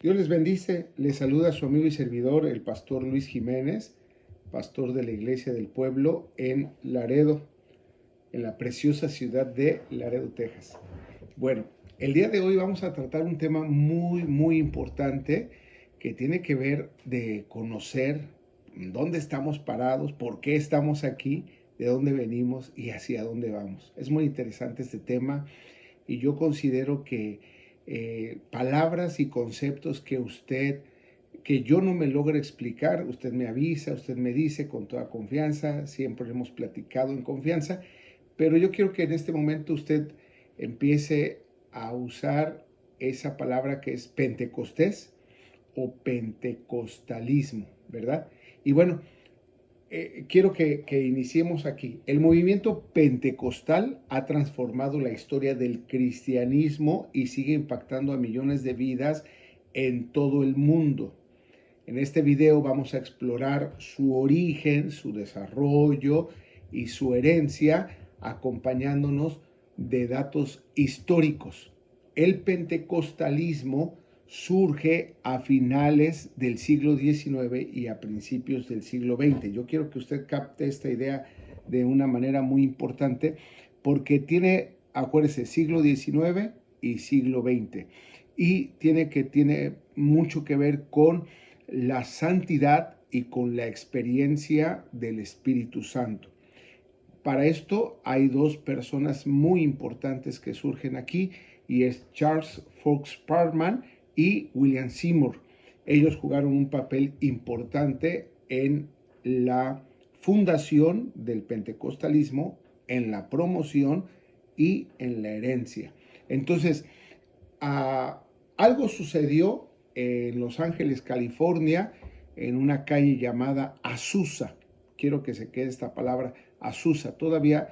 Dios les bendice, les saluda su amigo y servidor, el pastor Luis Jiménez, pastor de la Iglesia del Pueblo en Laredo, en la preciosa ciudad de Laredo, Texas. Bueno, el día de hoy vamos a tratar un tema muy importante que tiene que ver de conocer dónde estamos parados, por qué estamos aquí, de dónde venimos y hacia dónde vamos. Es muy interesante este tema y yo considero que palabras y conceptos que yo no me logro explicar, usted me avisa, usted me dice con toda confianza, siempre hemos platicado en confianza, pero yo quiero que en este momento usted empiece a usar esa palabra que es Pentecostés o pentecostalismo, ¿verdad? Y bueno, quiero que iniciemos aquí. El movimiento pentecostal ha transformado la historia del cristianismo y sigue impactando a millones de vidas en todo el mundo. En este video vamos a explorar su origen, su desarrollo y su herencia, acompañándonos de datos históricos. El pentecostalismo surge a finales del siglo XIX y a principios del siglo XX. Yo quiero que usted capte esta idea de una manera muy importante porque acuérdese, siglo XIX y siglo XX. Y tiene mucho que ver con la santidad y con la experiencia del Espíritu Santo. Para esto hay dos personas muy importantes que surgen aquí y es Charles Fox Parham y William Seymour. Ellos jugaron un papel importante en la fundación del pentecostalismo, en la promoción y en la herencia. Entonces, algo sucedió en Los Ángeles, California, en una calle llamada Azusa. Quiero que se quede esta palabra, Azusa. Todavía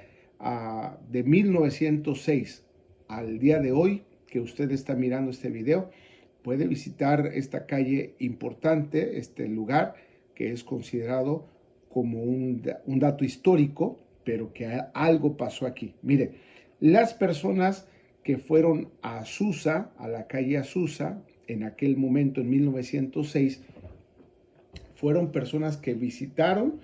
de 1906 al día de hoy, que usted está mirando este video, puede visitar esta calle importante, este lugar que es considerado como un dato histórico, pero que algo pasó aquí. Mire, las personas que fueron a Azusa, a la calle Azusa, en aquel momento, en 1906, fueron personas que visitaron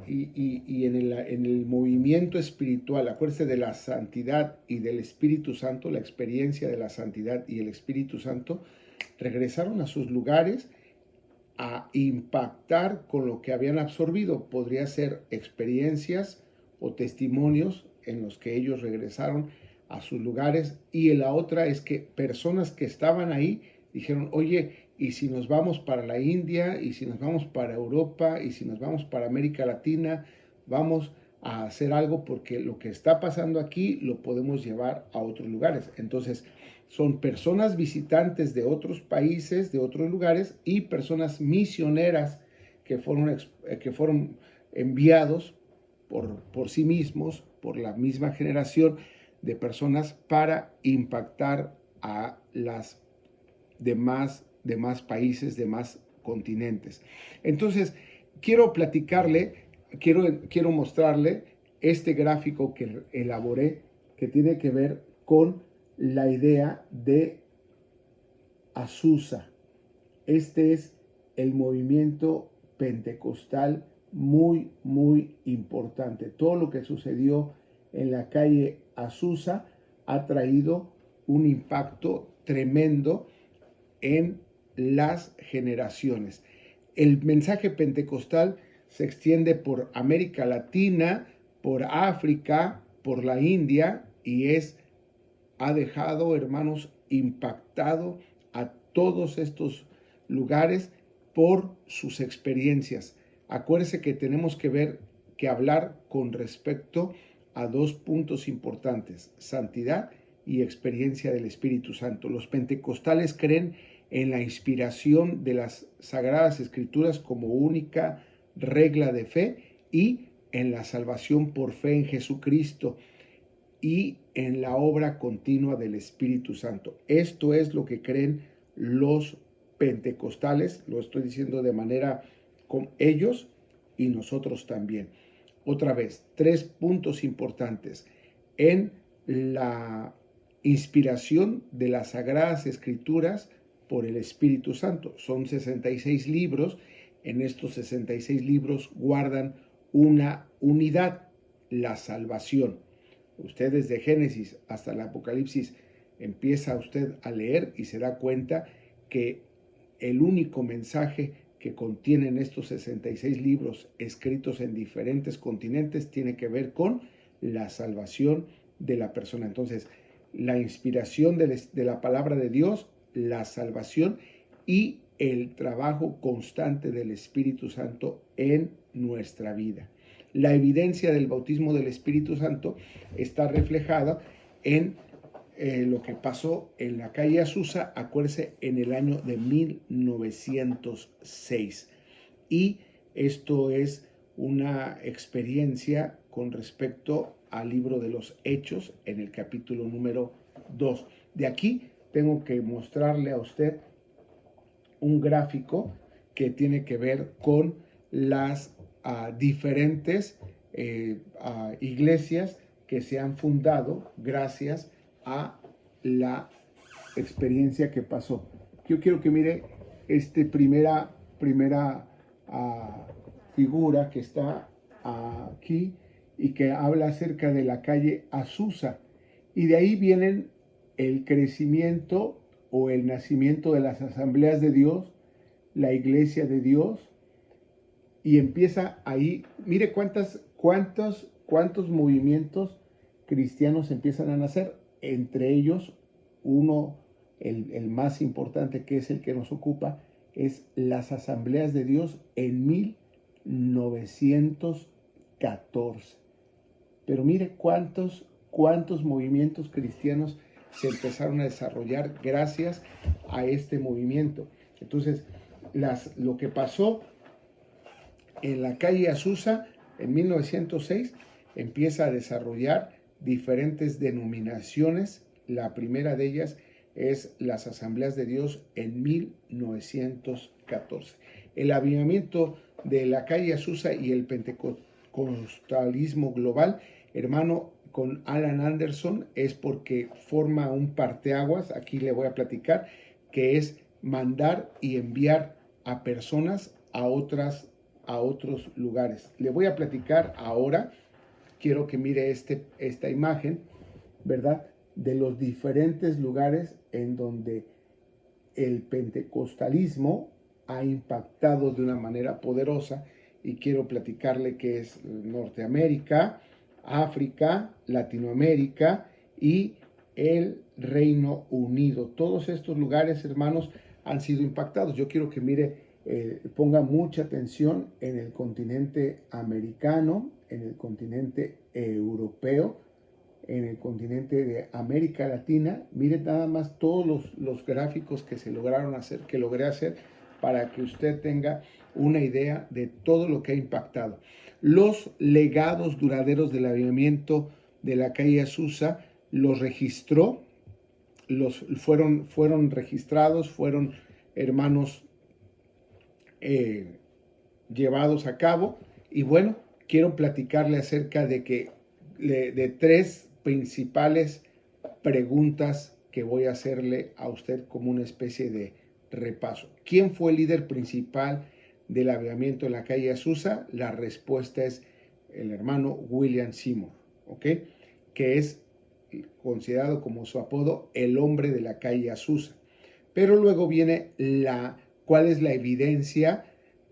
y en el movimiento espiritual, acuérdense de la santidad y del Espíritu Santo, la experiencia de la santidad y el Espíritu Santo, regresaron a sus lugares a impactar con lo que habían absorbido. Podría ser experiencias o testimonios en los que ellos regresaron a sus lugares, y la otra es que personas que estaban ahí dijeron, oye, y si nos vamos para la India, y si nos vamos para Europa, y si nos vamos para América Latina, vamos a hacer algo porque lo que está pasando aquí lo podemos llevar a otros lugares. Entonces, son personas visitantes de otros países, de otros lugares, y personas misioneras que fueron enviados por sí mismos, por la misma generación de personas para impactar a las demás países, demás continentes. Entonces, quiero quiero mostrarle este gráfico que elaboré que tiene que ver con la idea de Azusa. Este es el movimiento pentecostal muy importante. Todo lo que sucedió en la calle Azusa ha traído un impacto tremendo en las generaciones. El mensaje pentecostal se extiende por América Latina, por África, por la India y ha dejado, hermanos, impactado a todos estos lugares por sus experiencias. Acuérdese que tenemos que hablar con respecto a dos puntos importantes: santidad y experiencia del Espíritu Santo. Los pentecostales creen en la inspiración de las Sagradas Escrituras como única regla de fe y en la salvación por fe en Jesucristo y en la obra continua del Espíritu Santo. Esto es lo que creen los pentecostales, lo estoy diciendo de manera con ellos y nosotros también. Otra vez, 3 puntos importantes: en la inspiración de las Sagradas Escrituras por el Espíritu Santo. Son 66 libros. En estos 66 libros guardan una unidad, la salvación. Usted desde Génesis hasta el Apocalipsis empieza usted a leer y se da cuenta que el único mensaje que contienen estos 66 libros escritos en diferentes continentes tiene que ver con la salvación de la persona. Entonces, la inspiración de la palabra de Dios, la salvación y el trabajo constante del Espíritu Santo en nuestra vida. La evidencia del bautismo del Espíritu Santo está reflejada en lo que pasó en la calle Azusa, acuérdese, en el año de 1906. Y esto es una experiencia con respecto al libro de los Hechos, en el capítulo número 2. De aquí tengo que mostrarle a usted un gráfico que tiene que ver con las diferentes iglesias que se han fundado gracias a la experiencia que pasó. Yo quiero que mire primera figura que está aquí y que habla acerca de la calle Azusa. Y de ahí vienen el crecimiento o el nacimiento de las asambleas de Dios, la iglesia de Dios, y empieza ahí. Mire cuántos movimientos cristianos empiezan a nacer, entre ellos uno, el más importante, que es el que nos ocupa, es las asambleas de Dios en 1914. Pero mire cuántos movimientos cristianos se empezaron a desarrollar gracias a este movimiento. Entonces, lo que pasó en la calle Azusa en 1906 empieza a desarrollar diferentes denominaciones. La primera de ellas es las Asambleas de Dios en 1914. El avivamiento de la calle Azusa y el pentecostalismo global, hermano, con Alan Anderson, es porque forma un parteaguas. Aquí le voy a platicar, que es mandar y enviar a personas a otros lugares. Le voy a platicar ahora, quiero que mire esta imagen, ¿verdad?, de los diferentes lugares en donde el pentecostalismo ha impactado de una manera poderosa, y quiero platicarle que es Norteamérica, África, Latinoamérica y el Reino Unido. Todos estos lugares, hermanos, han sido impactados. Yo quiero que mire, ponga mucha atención en el continente americano, en el continente europeo, en el continente de América Latina. Mire nada más todos los gráficos que logré hacer para que usted tenga una idea de todo lo que ha impactado. Los legados duraderos del avivamiento de la calle Azusa los registró, fueron registrados, fueron, hermanos, llevados a cabo. Y bueno, quiero platicarle acerca de tres principales preguntas que voy a hacerle a usted como una especie de repaso. ¿Quién fue el líder principal del avivamiento en la calle Azusa? La respuesta es el hermano William Seymour, ¿ok?, que es considerado como su apodo el hombre de la calle Azusa. Pero luego viene ¿cuál es la evidencia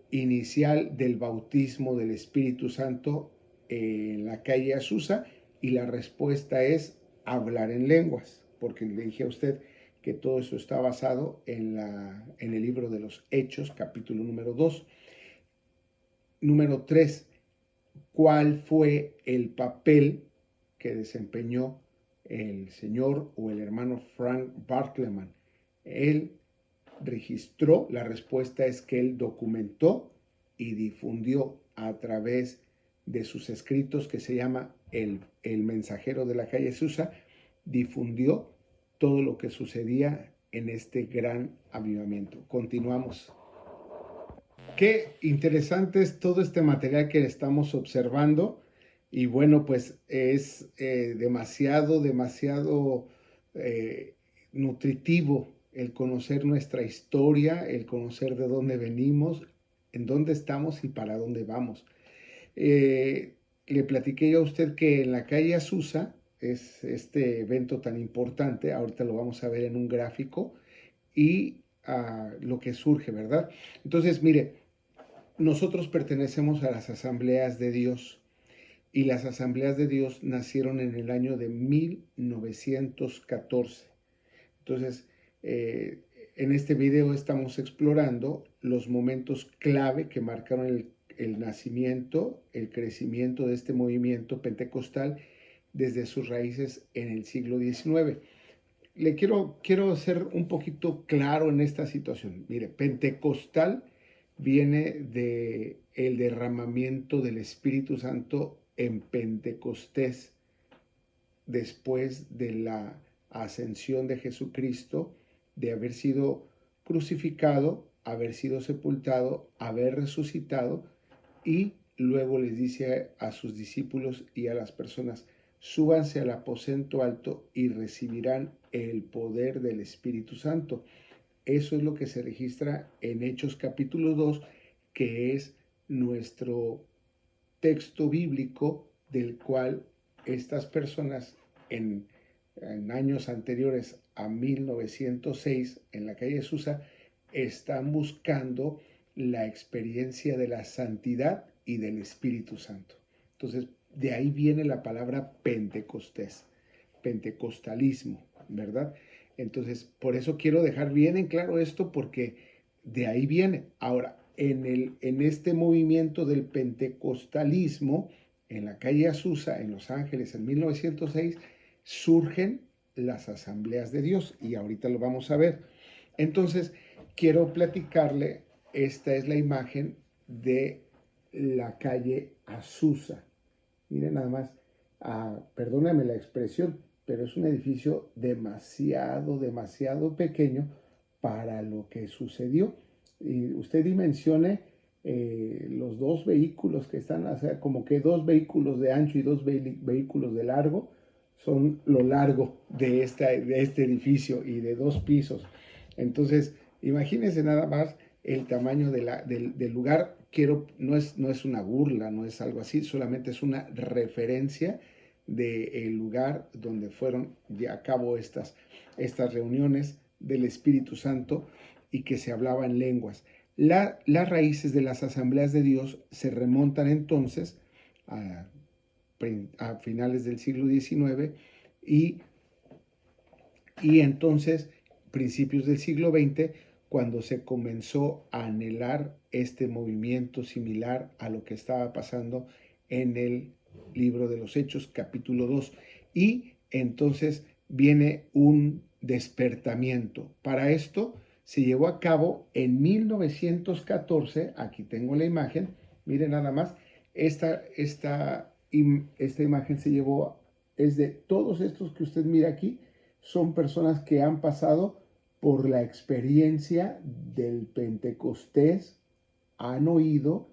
inicial del bautismo del Espíritu Santo en la calle Azusa? Y la respuesta es hablar en lenguas, porque le dije a usted que todo eso está basado en el libro de los Hechos, capítulo número 2. Número 3, ¿cuál fue el papel que desempeñó el señor o el hermano Frank Bartleman? Él registró, la respuesta es que él documentó y difundió a través de sus escritos, que se llama el mensajero de la calle Azusa, difundió todo lo que sucedía en este gran avivamiento. Continuamos. Qué interesante es todo este material que estamos observando, y bueno, pues es demasiado nutritivo el conocer nuestra historia, el conocer de dónde venimos, en dónde estamos y para dónde vamos. Le platiqué yo a usted que en la calle Azusa es este evento tan importante, ahorita lo vamos a ver en un gráfico, y lo que surge, ¿verdad? Entonces, mire, nosotros pertenecemos a las Asambleas de Dios y las Asambleas de Dios nacieron en el año de 1914. Entonces, en este video estamos explorando los momentos clave que marcaron el nacimiento, el crecimiento de este movimiento pentecostal desde sus raíces en el siglo XIX. Le quiero ser un poquito claro en esta situación. Mire, pentecostal viene de el derramamiento del Espíritu Santo en Pentecostés, después de la ascensión de Jesucristo, de haber sido crucificado, haber sido sepultado, haber resucitado, y luego les dice a sus discípulos y a las personas: súbanse al aposento alto y recibirán el poder del Espíritu Santo. Eso es lo que se registra en Hechos capítulo 2, que es nuestro texto bíblico del cual estas personas en años anteriores a 1906 en la calle Susa están buscando la experiencia de la santidad y del Espíritu Santo. Entonces, de ahí viene la palabra Pentecostés, pentecostalismo, ¿verdad? Entonces, por eso quiero dejar bien en claro esto, porque de ahí viene. Ahora, en este movimiento del pentecostalismo, en la calle Azusa, en Los Ángeles, en 1906, surgen las Asambleas de Dios, y ahorita lo vamos a ver. Entonces, quiero platicarle, esta es la imagen de la calle Azusa. Miren nada más, perdóname la expresión, pero es un edificio demasiado pequeño para lo que sucedió. Y usted dimensione los dos vehículos que están, o sea, como que dos vehículos de ancho y dos vehículos de largo, son lo largo de este edificio, y de 2 pisos. Entonces, imagínense nada más el tamaño del lugar. No es una burla, no es algo así, solamente es una referencia del lugar donde fueron a cabo estas reuniones del Espíritu Santo y que se hablaban lenguas. Las raíces de las Asambleas de Dios se remontan entonces a finales del siglo XIX, y entonces principios del siglo XX, cuando se comenzó a anhelar este movimiento similar a lo que estaba pasando en el libro de los Hechos, capítulo 2. Y entonces viene un despertamiento. Para esto se llevó a cabo en 1914, aquí tengo la imagen, miren nada más, esta imagen es de todos estos que usted mira aquí, son personas que han pasado por la experiencia del Pentecostés, han oído,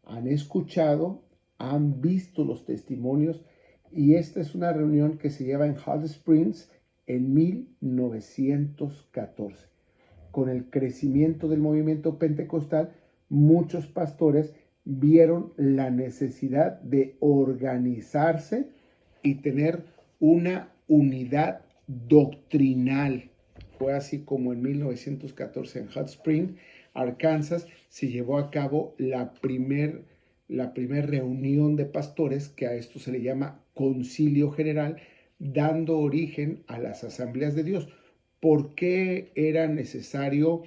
han escuchado, han visto los testimonios, y esta es una reunión que se lleva en Hot Springs en 1914. Con el crecimiento del movimiento pentecostal, muchos pastores vieron la necesidad de organizarse y tener una unidad doctrinal. Fue así como en 1914 en Hot Springs, Arkansas, se llevó a cabo la primer reunión de pastores, que a esto se le llama Concilio General, dando origen a las Asambleas de Dios. ¿Por qué era necesario,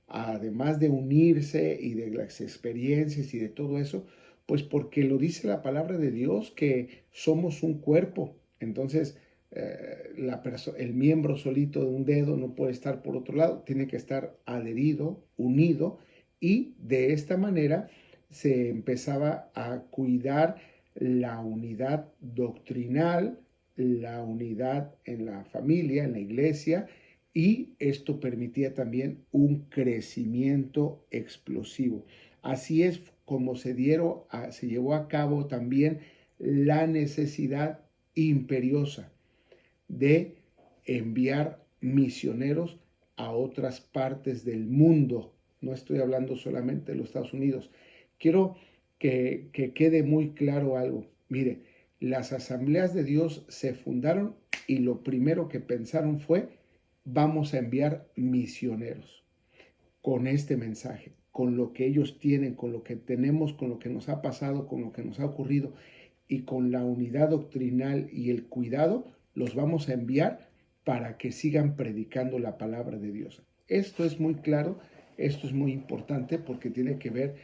además de unirse y de las experiencias y de todo eso? Pues porque lo dice la palabra de Dios, que somos un cuerpo. Entonces, el miembro solito de un dedo no puede estar por otro lado, tiene que estar adherido, unido, y de esta manera se empezaba a cuidar la unidad doctrinal, la unidad en la familia, en la iglesia, y esto permitía también un crecimiento explosivo. Así es como se llevó a cabo también la necesidad imperiosa de enviar misioneros a otras partes del mundo. No estoy hablando solamente de los Estados Unidos. Quiero que quede muy claro algo. Mire, las asambleas de Dios se fundaron y lo primero que pensaron fue, vamos a enviar misioneros con este mensaje, con lo que ellos tienen, con lo que tenemos, con lo que nos ha pasado, con lo que nos ha ocurrido y con la unidad doctrinal y el cuidado, los vamos a enviar para que sigan predicando la palabra de Dios. Esto es muy claro, esto es muy importante porque tiene que ver,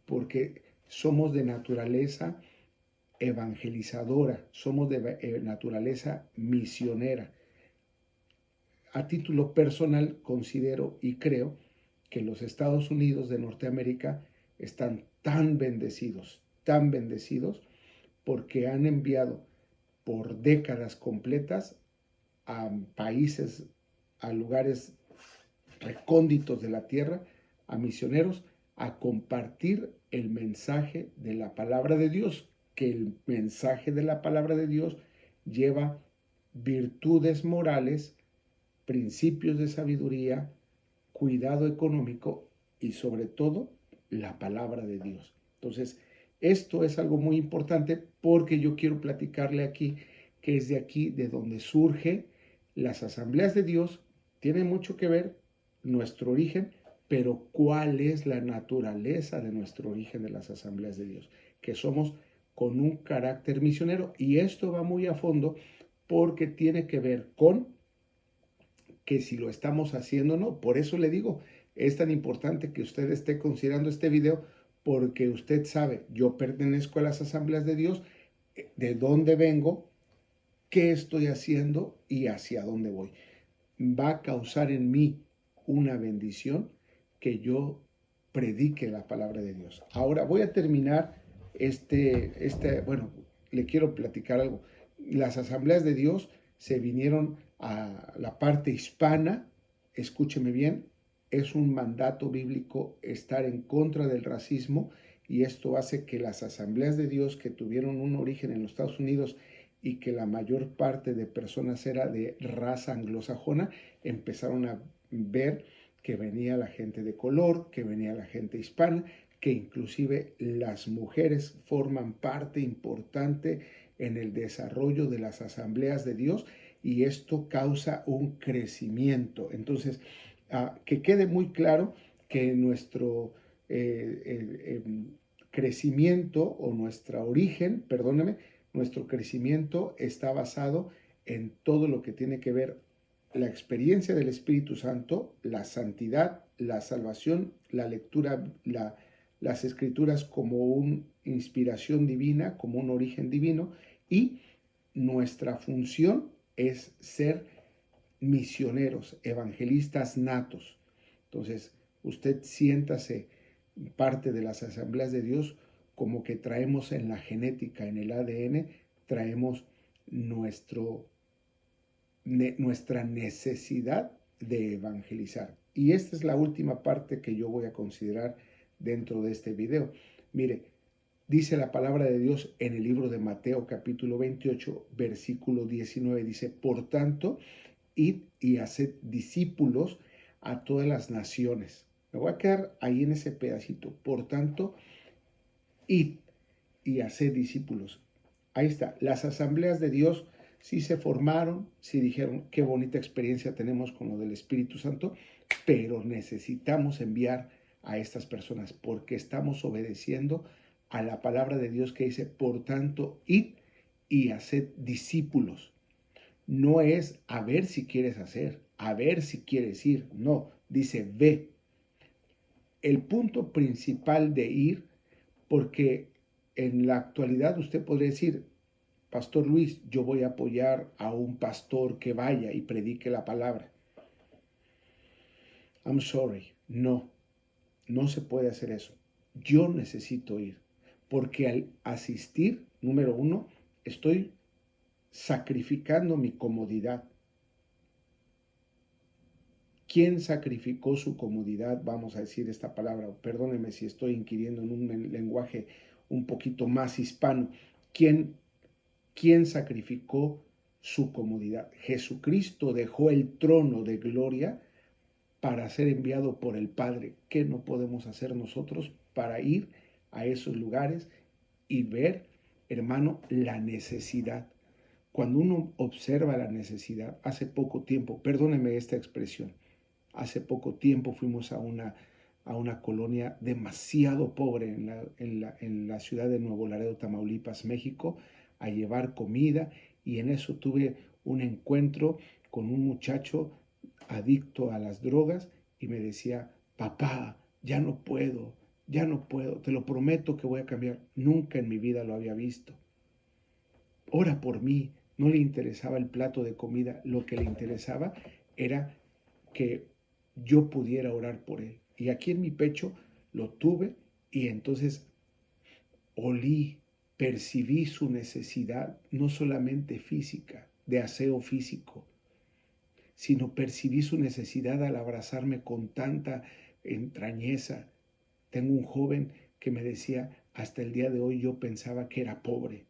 porque somos de naturaleza evangelizadora, somos de naturaleza misionera. A título personal considero y creo que los Estados Unidos de Norteamérica están tan bendecidos porque han enviado por décadas completas a países, a lugares recónditos de la tierra, a misioneros, a compartir el mensaje de la palabra de Dios, que el mensaje de la palabra de Dios lleva virtudes morales, principios de sabiduría, cuidado económico y sobre todo la palabra de Dios. Entonces, esto es algo muy importante porque yo quiero platicarle aquí que es de aquí de donde surge las asambleas de Dios. Tiene mucho que ver nuestro origen, pero ¿cuál es la naturaleza de nuestro origen de las asambleas de Dios? Que somos con un carácter misionero y esto va muy a fondo porque tiene que ver con que si lo estamos haciendo o no. Por eso le digo, es tan importante que usted esté considerando este video porque usted sabe, yo pertenezco a las asambleas de Dios, de dónde vengo, qué estoy haciendo y hacia dónde voy. Va a causar en mí una bendición que yo predique la palabra de Dios. Ahora voy a terminar bueno, le quiero platicar algo. Las asambleas de Dios se vinieron a la parte hispana, escúcheme bien, es un mandato bíblico estar en contra del racismo y esto hace que las asambleas de Dios que tuvieron un origen en los Estados Unidos y que la mayor parte de personas era de raza anglosajona, empezaron a ver que venía la gente de color, que venía la gente hispana, que inclusive las mujeres forman parte importante en el desarrollo de las asambleas de Dios y esto causa un crecimiento. Entonces, que quede muy claro que nuestro crecimiento o nuestro origen, perdóneme, nuestro crecimiento está basado en todo lo que tiene que ver la experiencia del Espíritu Santo, la santidad, la salvación, la lectura, las escrituras como una inspiración divina, como un origen divino, y nuestra función es ser misioneros, evangelistas natos. Entonces, usted siéntase parte de las asambleas de Dios como que traemos en la genética, en el ADN, traemos nuestra necesidad de evangelizar. Y esta es la última parte que yo voy a considerar dentro de este video. Mire, dice la palabra de Dios en el libro de Mateo capítulo 28, versículo 19, dice, por tanto, id y haced discípulos a todas las naciones. Me voy a quedar ahí en ese pedacito. Por tanto, id y haced discípulos. Ahí está. Las asambleas de Dios sí se formaron, sí dijeron qué bonita experiencia tenemos con lo del Espíritu Santo, pero necesitamos enviar a estas personas porque estamos obedeciendo a la palabra de Dios que dice, por tanto, id y haced discípulos. No es a ver si quieres hacer, a ver si quieres ir, no, dice ve. El punto principal de ir, porque en la actualidad usted podría decir, Pastor Luis, yo voy a apoyar a un pastor que vaya y predique la palabra. I'm sorry, no, no se puede hacer eso. Yo necesito ir, porque al asistir, número uno, estoy sacrificando mi comodidad. ¿Quién sacrificó su comodidad? Vamos a decir esta palabra, perdóneme si estoy inquiriendo en un lenguaje un poquito más hispano. ¿Quién sacrificó su comodidad? Jesucristo dejó el trono de gloria para ser enviado por el Padre. ¿Qué no podemos hacer nosotros para ir a esos lugares y ver, hermano, la necesidad? Cuando uno observa la necesidad, hace poco tiempo, perdóneme esta expresión, hace poco tiempo fuimos a una colonia demasiado pobre en la ciudad de Nuevo Laredo, Tamaulipas, México, a llevar comida, y en eso tuve un encuentro con un muchacho adicto a las drogas y me decía: papá, ya no puedo, te lo prometo que voy a cambiar. Nunca en mi vida lo había visto. Ora por mí. No le interesaba el plato de comida, lo que le interesaba era que yo pudiera orar por él. Y aquí en mi pecho lo tuve, y entonces olí, percibí su necesidad, no solamente física, de aseo físico, sino percibí su necesidad al abrazarme con tanta entrañeza. Tengo un joven que me decía: hasta el día de hoy yo pensaba que era pobre.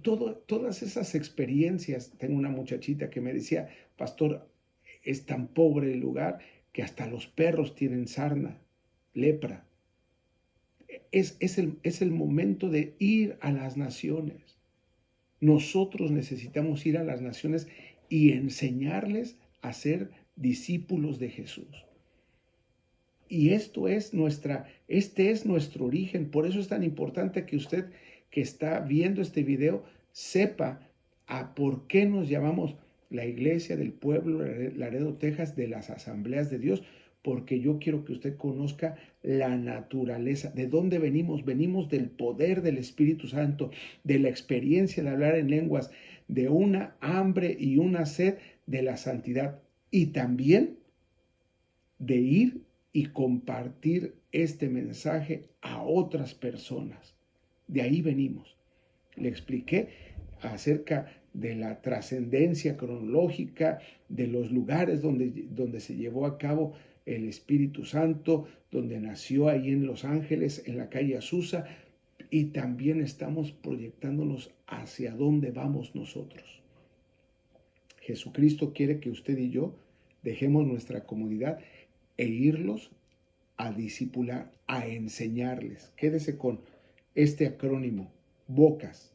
Todas esas experiencias. Tengo una muchachita que me decía: pastor, es tan pobre el lugar que hasta los perros tienen sarna, lepra. Es el momento de ir a las naciones. Nosotros necesitamos ir a las naciones y enseñarles a ser discípulos de Jesús. Y este es nuestro origen. Por eso es tan importante que usted, que está viendo este video, sepa a por qué nos llamamos la Iglesia del Pueblo Laredo, Texas, de las Asambleas de Dios. Porque yo quiero que usted conozca la naturaleza. ¿De dónde venimos? Venimos del poder del Espíritu Santo, de la experiencia de hablar en lenguas, de una hambre y una sed de la santidad, y también de ir y compartir este mensaje a otras personas. De ahí venimos. Le expliqué acerca de la trascendencia cronológica, de los lugares donde se llevó a cabo el Espíritu Santo, donde nació ahí en Los Ángeles, en la calle Azusa, y también estamos proyectándonos hacia dónde vamos nosotros. Jesucristo quiere que usted y yo dejemos nuestra comodidad e irlos a discipular, a enseñarles. Quédese con este acrónimo: BOCAS: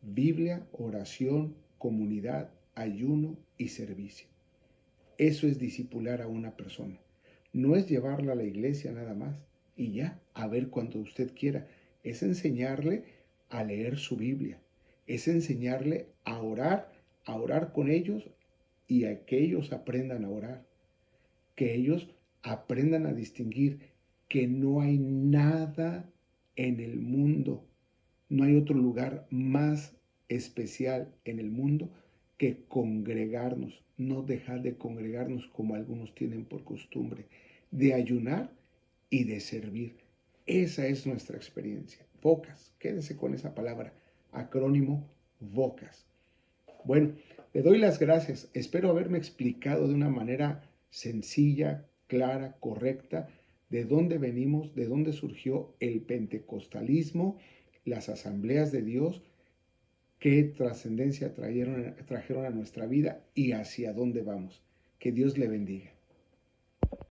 Biblia, oración, comunidad, ayuno y servicio. Eso es discipular a una persona. No es llevarla a la iglesia nada más y ya, a ver cuando usted quiera. Es enseñarle a leer su Biblia. Es enseñarle a orar con ellos, y a que ellos aprendan a orar. Que ellos aprendan a distinguir que no hay nada en el mundo, no hay otro lugar más especial en el mundo que congregarnos, no dejar de congregarnos como algunos tienen por costumbre, de ayunar y de servir. Esa es nuestra experiencia. VOCAS, quédese con esa palabra, acrónimo VOCAS. Bueno, le doy las gracias. Espero haberme explicado de una manera sencilla, clara, correcta, de dónde venimos, de dónde surgió el pentecostalismo, las asambleas de Dios, qué trascendencia trajeron a nuestra vida y hacia dónde vamos. Que Dios le bendiga.